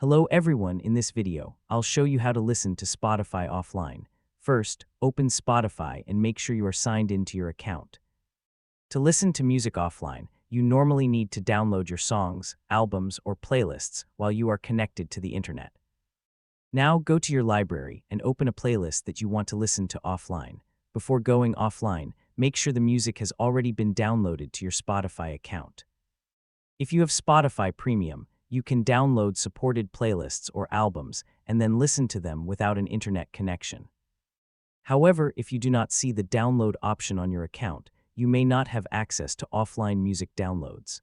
Hello everyone, in this video, I'll show you how to listen to Spotify offline. First, open Spotify and make sure you are signed into your account. To listen to music offline, you normally need to download your songs, albums, or playlists while you are connected to the internet. Now go to your library and open a playlist that you want to listen to offline. Before going offline, make sure the music has already been downloaded to your Spotify account. If you have Spotify Premium, you can download supported playlists or albums and then listen to them without an internet connection. However, if you do not see the download option on your account, you may not have access to offline music downloads.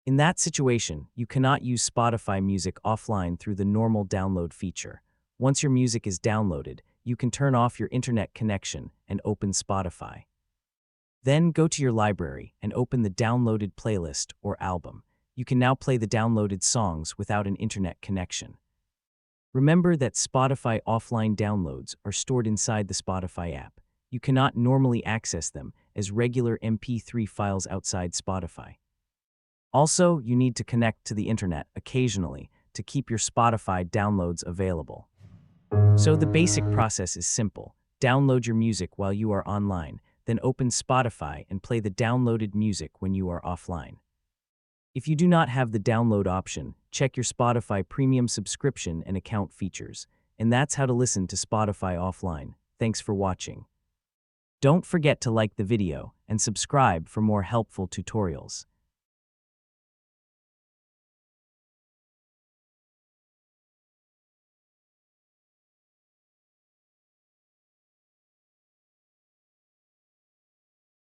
In that situation, you cannot use Spotify Music offline through the normal download feature. Once your music is downloaded, you can turn off your internet connection and open Spotify. Then go to your library and open the downloaded playlist or album. You can now play the downloaded songs without an internet connection. Remember that Spotify offline downloads are stored inside the Spotify app. You cannot normally access them as regular MP3 files outside Spotify. Also, you need to connect to the internet occasionally to keep your Spotify downloads available. So the basic process is simple. Download your music while you are online, then open Spotify and play the downloaded music when you are offline. If you do not have the download option, check your Spotify Premium subscription and account features. And that's how to listen to Spotify offline. Thanks for watching. Don't forget to like the video and subscribe for more helpful tutorials.